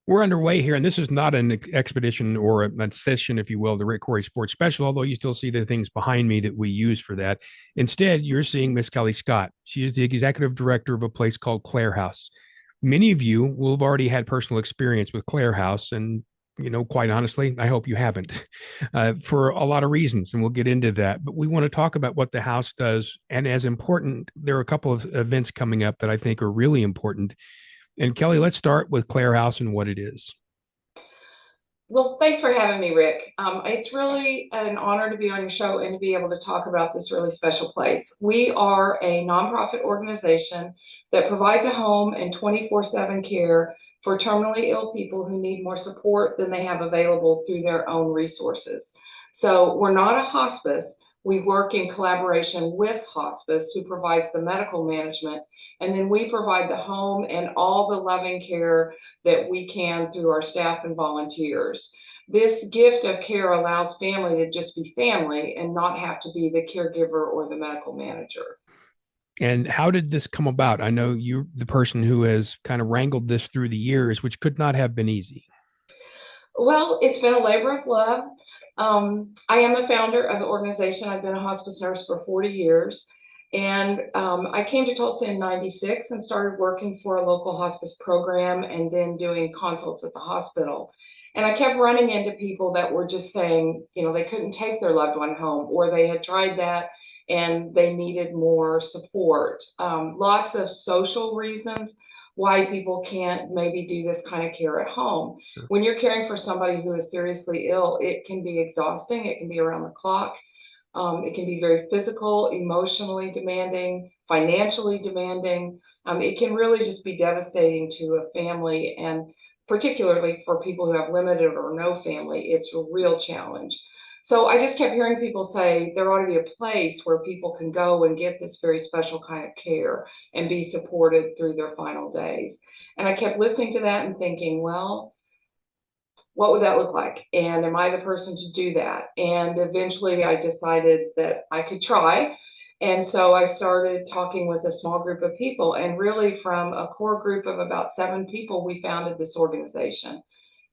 We're underway here, and this is not an expedition or a session, if you will, the Rick Corey Sports Special, although you still see the things behind me that we use for that. Instead, you're seeing Miss Kelley Scott. She is the executive director of a place called Clarehouse. Many of you will have already had personal experience with Clarehouse, and quite honestly, I hope you haven't, for a lot of reasons, and we'll get into that. But we want to talk about what the house does, and as important, there are a couple of events coming up that I think are really important. And Kelley, let's start with Clarehouse and what it is. Well, thanks for having me, Rick. It's really an honor to be on your show and to be able to talk about this really special place. We are a nonprofit organization that provides a home and 24/7 care for terminally ill people who need more support than they have available through their own resources. So we're not a hospice. We work in collaboration with hospice, who provides the medical management, and then we provide the home and all the loving care that we can through our staff and volunteers. This gift of care allows family to just be family and not have to be the caregiver or the medical manager. And how did this come about? I know you're the person who has kind of wrangled this through the years, which could not have been easy. Well, it's been a labor of love. I am the founder of the organization. I've been a hospice nurse for 40 years. And I came to Tulsa in 96 and started working for a local hospice program and then doing consults at the hospital. And I kept running into people that were just saying, they couldn't take their loved one home, or they had tried that and they needed more support. Lots of social reasons why people can't maybe do this kind of care at home. Sure. When you're caring for somebody who is seriously ill, it can be exhausting. It can be around the clock. It can be very physical, emotionally demanding, financially demanding. It can really just be devastating to a family, and particularly for people who have limited or no family, it's a real challenge. So I just kept hearing people say there ought to be a place where people can go and get this very special kind of care and be supported through their final days. And I kept listening to that and thinking, well, what would that look like? And am I the person to do that? And eventually I decided that I could try. And so I started talking with a small group of people. And really, from a core group of about 7 people, we founded this organization.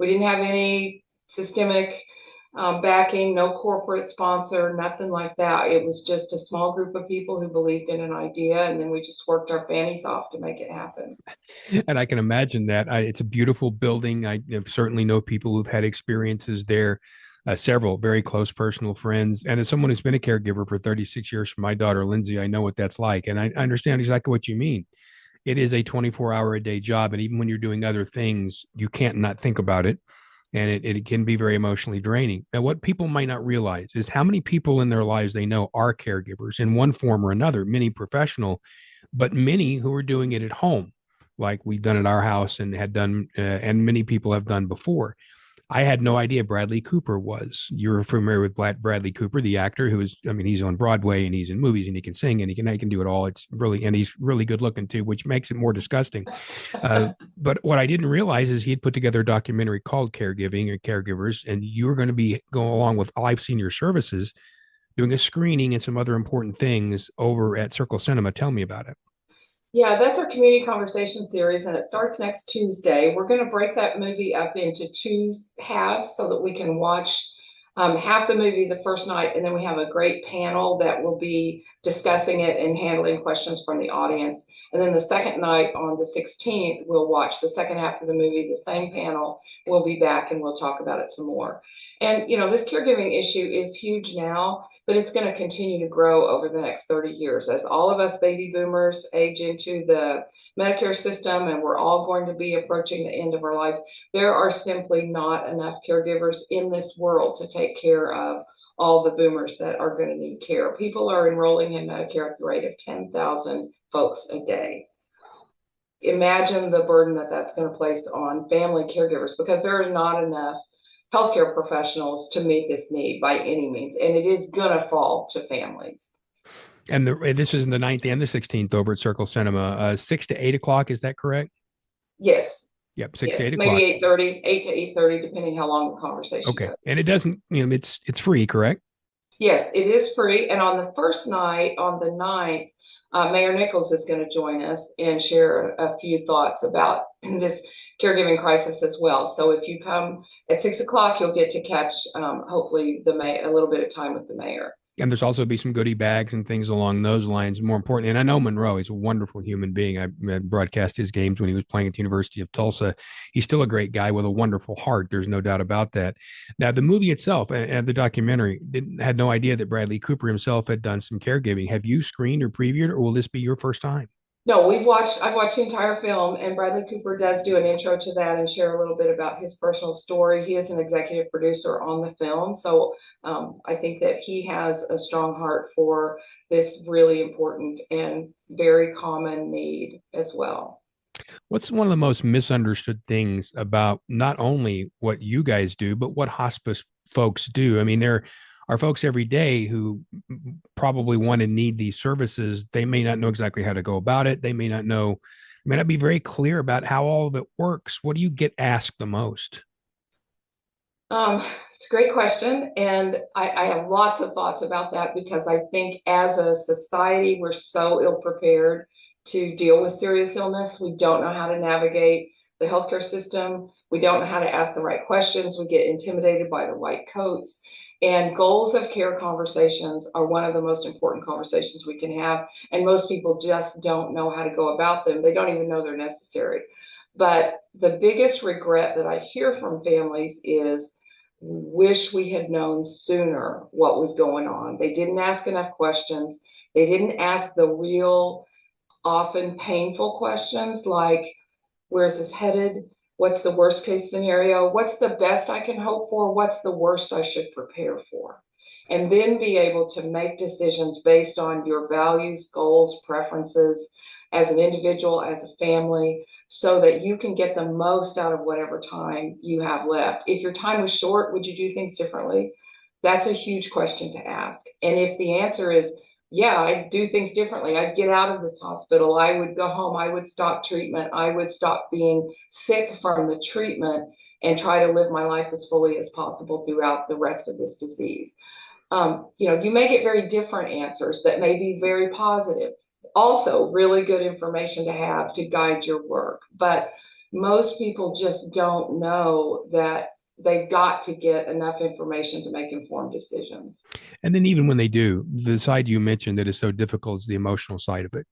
We didn't have any systemic backing, no corporate sponsor, nothing like that. It was just a small group of people who believed in an idea. And then we just worked our fannies off to make it happen. And I can imagine that. It's a beautiful building. I have certainly know people who've had experiences there, several very close personal friends. And as someone who's been a caregiver for 36 years for my daughter, Lindsay, I know what that's like. And I understand exactly what you mean. It is a 24-hour a day job. And even when you're doing other things, you can't not think about it. And it can be very emotionally draining. Now, what people might not realize is how many people in their lives they know are caregivers in one form or another, many professional, but many who are doing it at home, like we've done at our house and had done, and many people have done before. I had no idea Bradley Cooper was. You're familiar with Bradley Cooper, the actor who is, I mean, he's on Broadway and he's in movies and he can sing and he can do it all. It's really, and he's really good looking too, which makes it more disgusting. But what I didn't realize is he had put together a documentary called Caregiving or Caregivers, and you were going to be going along with Life Senior Services doing a screening and some other important things over at Circle Cinema. Tell me about it. Yeah, that's our community conversation series, and it starts next Tuesday. We're going to break that movie up into two halves so that we can watch half the movie the first night, and then we have a great panel that will be discussing it and handling questions from the audience. And then the second night on the 16th, we'll watch the second half of the movie. The same panel will be back and we'll talk about it some more. And, this caregiving issue is huge now, but it's going to continue to grow over the next 30 years as all of us baby boomers age into the Medicare system, and we're all going to be approaching the end of our lives. There are simply not enough caregivers in this world to take care of all the boomers that are going to need care. People are enrolling in Medicare at the rate of 10,000 folks a day. Imagine the burden that that's going to place on family caregivers, because there is not enough healthcare professionals to meet this need by any means, and it is going to fall to families. And this is the 9th and the 16th over at Circle Cinema, 6 to 8 o'clock. Is that correct? Yes. Yep, six to Yes, eight maybe o'clock. 8:30, 8 to 8:30, depending how long the conversation Okay, goes. and it doesn't, it's free, correct? Yes, it is free. And on the first night, on the 9th, Mayor Nichols is going to join us and share a few thoughts about this caregiving crisis as well. So if you come at 6 o'clock, you'll get to catch hopefully a little bit of time with the mayor. And there's also be some goodie bags and things along those lines. More important, and I know Monroe, he's a wonderful human being. I broadcast his games when he was playing at the University of Tulsa. He's still a great guy with a wonderful heart. There's no doubt about that. Now, the movie itself and the documentary had no idea that Bradley Cooper himself had done some caregiving. Have you screened or previewed, or will this be your first time? No, I've watched the entire film, and Bradley Cooper does do an intro to that and share a little bit about his personal story. He is an executive producer on the film, so I think that he has a strong heart for this really important and very common need as well. What's one of the most misunderstood things about not only what you guys do, but what hospice folks do? I mean, there are folks every day who probably want and need these services. They may not know exactly how to go about it. They may not be very clear about how all of it works. What do you get asked the most? It's a great question, and I have lots of thoughts about that because I think as a society, we're so ill prepared to deal with serious illness. We don't know how to navigate the healthcare system. We don't know how to ask the right questions. We get intimidated by the white coats. And goals of care conversations are one of the most important conversations we can have. And most people just don't know how to go about them. They don't even know they're necessary. But the biggest regret that I hear from families is wish we had known sooner what was going on. They didn't ask enough questions. They didn't ask the real, often painful questions like, where's this headed? What's the worst case scenario? What's the best I can hope for? What's the worst I should prepare for? And then be able to make decisions based on your values, goals, preferences as an individual, as a family, so that you can get the most out of whatever time you have left. If your time was short, would you do things differently? That's a huge question to ask. And if the answer is, yeah, I'd do things differently. I'd get out of this hospital. I would go home. I would stop treatment. I would stop being sick from the treatment and try to live my life as fully as possible throughout the rest of this disease. You may get very different answers that may be very positive. Also, really good information to have to guide your work. But most people just don't know that they've got to get enough information to make informed decisions. And then even when they do, the side you mentioned that is so difficult is the emotional side of it.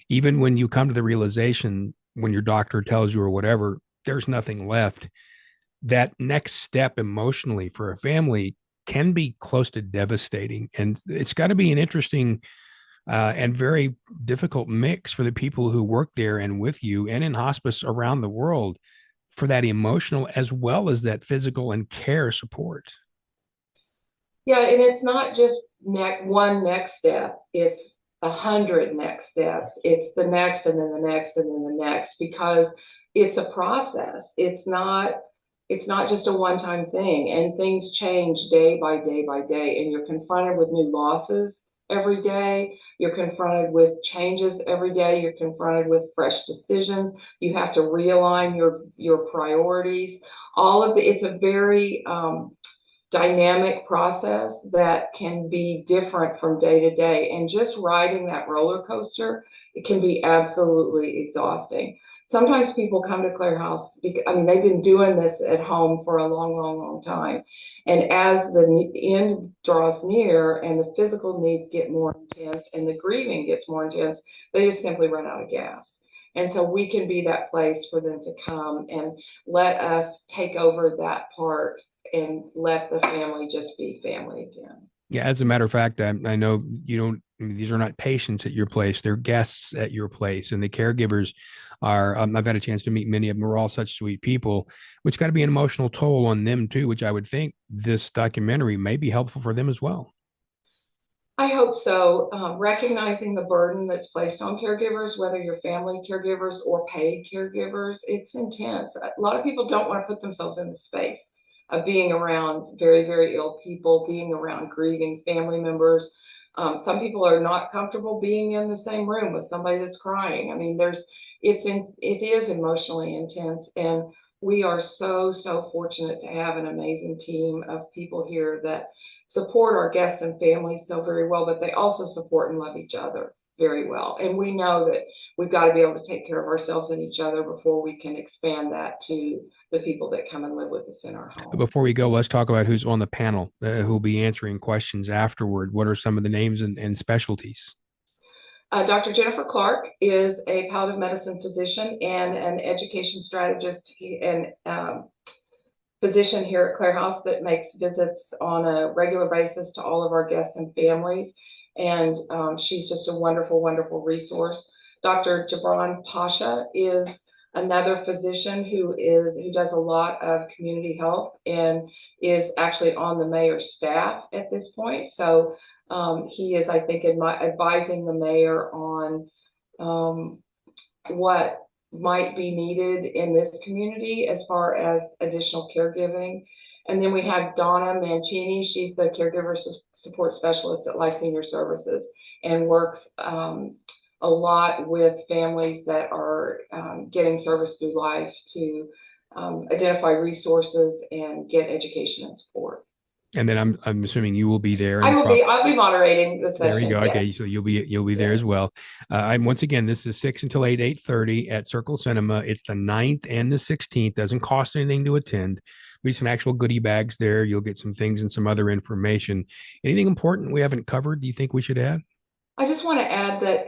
Even when you come to the realization when your doctor tells you or whatever, there's nothing left, that next step emotionally for a family can be close to devastating. And it's got to be an interesting and very difficult mix for the people who work there and with you and in hospice around the world for that emotional as well as that physical and care support. Yeah, and it's not just one next step. It's 100 next steps. It's the next and then the next and then the next because it's a process. It's not just a one-time thing, and things change day by day by day, and you're confronted with new losses every day. You're confronted with changes every day. You're confronted with fresh decisions. You have to realign your priorities. It's a very dynamic process that can be different from day to day. And just riding that roller coaster, it can be absolutely exhausting. Sometimes people come to Clarehouse because, I mean, they've been doing this at home for a long, long, long time. And as the end draws near and the physical needs get more intense and the grieving gets more intense, they just simply run out of gas. And so we can be that place for them to come and let us take over that part and let the family just be family again. Yeah, as a matter of fact, I know you don't, I mean, these are not patients at your place, they're guests at your place. And the caregivers are, I've had a chance to meet many of them, are all such sweet people, which got to be an emotional toll on them too, which I would think this documentary may be helpful for them as well. I hope so. Recognizing the burden that's placed on caregivers, whether you're family caregivers or paid caregivers, it's intense. A lot of people don't want to put themselves in the space of being around very, very ill people, being around grieving family members. Some people are not comfortable being in the same room with somebody that's crying. I mean, it is emotionally intense, and we are so, so fortunate to have an amazing team of people here that support our guests and families so very well, but they also support and love each other very well. And we know that we've got to be able to take care of ourselves and each other before we can expand that to the people that come and live with us in our home. Before we go, let's talk about who's on the panel, who'll be answering questions afterward. What are some of the names and specialties? Dr. Jennifer Clark is a palliative medicine physician and an education strategist and physician here at Clarehouse that makes visits on a regular basis to all of our guests and families. And she's just a wonderful, wonderful resource. Dr. Jabran Pasha is another physician who does a lot of community health and is actually on the mayor's staff at this point. So he is, I think, advising the mayor on what might be needed in this community as far as additional caregiving. And then we have Donna Mancini. She's the caregiver support specialist at Life Senior Services and works a lot with families that are getting service through life to identify resources and get education and support. And then I'm assuming you will be there. I'll be moderating the session. There you go. Yes. Okay, so you'll be there as well. I'm once again, this is 6 until 8:30 at Circle Cinema. It's the 9th and the 16th. Doesn't cost anything to attend. There'll be some actual goodie bags there. You'll get some things and some other information. Anything important we haven't covered? Do you think we should add? I just want to add that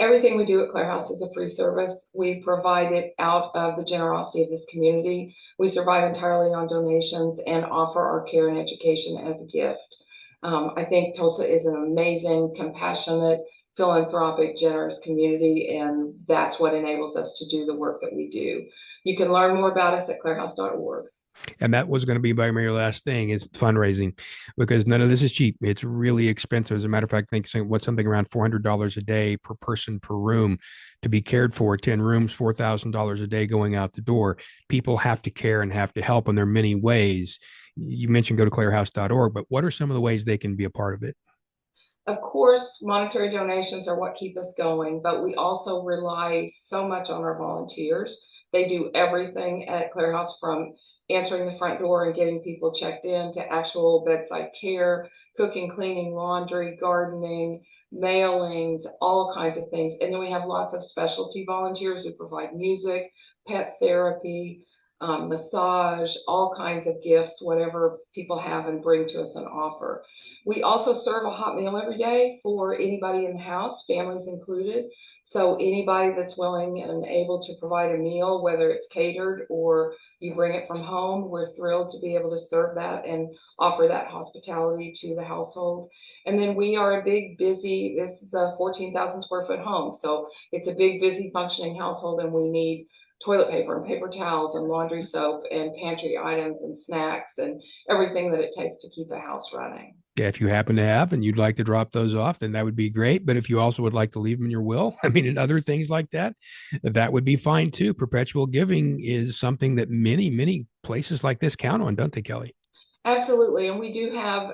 everything we do at Clarehouse is a free service. We provide it out of the generosity of this community. We survive entirely on donations and offer our care and education as a gift. I think Tulsa is an amazing, compassionate, philanthropic, generous community, and that's what enables us to do the work that we do. You can learn more about us at clarehouse.org. And that was going to be my very last thing is fundraising, because none of this is cheap. It's really expensive. As a matter of fact, I think what's something around $400 a day per person per room to be cared for. 10 rooms, $4,000 a day going out the door. People have to care and have to help, and there are many ways. You mentioned go to clarehouse.org, but what are some of the ways they can be a part of it? Of course, monetary donations are what keep us going, but we also rely so much on our volunteers. They do everything at Clarehouse, from answering the front door and getting people checked in to actual bedside care, cooking, cleaning, laundry, gardening, mailings, all kinds of things. And then we have lots of specialty volunteers who provide music, pet therapy, massage, all kinds of gifts, whatever people have and bring to us and offer. We also serve a hot meal every day for anybody in the house, families included. So anybody that's willing and able to provide a meal, whether it's catered or you bring it from home, we're thrilled to be able to serve that and offer that hospitality to the household. And then we are a big, busy, this is a 14,000 square foot home. So it's a big, busy, functioning household, and we need toilet paper and paper towels and laundry soap and pantry items and snacks and everything that it takes to keep a house running. Yeah, if you happen to have and you'd like to drop those off, then that would be great. But if you also would like to leave them in your will, I mean, and other things like that, that would be fine too. Perpetual giving is something that many, many places like this count on, don't they, Kelley? Absolutely. And we do have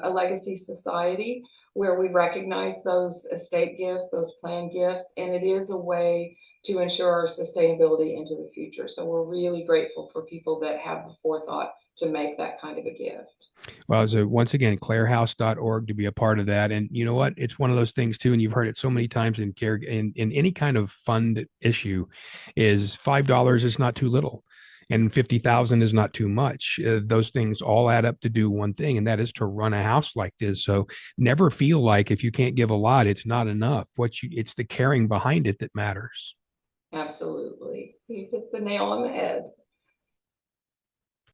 a legacy society where we recognize those estate gifts, those planned gifts, and it is a way to ensure our sustainability into the future. So we're really grateful for people that have the forethought to make that kind of a gift. Well, so once again, clarehouse.org to be a part of that. And you know what? It's one of those things too, and you've heard it so many times in care in any kind of fund issue, is $5 is not too little. And 50,000 is not too much. Those things all add up to do one thing, and that is to run a house like this. So never feel like if you can't give a lot, it's not enough. It's the caring behind it that matters. Absolutely. You hit the nail on the head.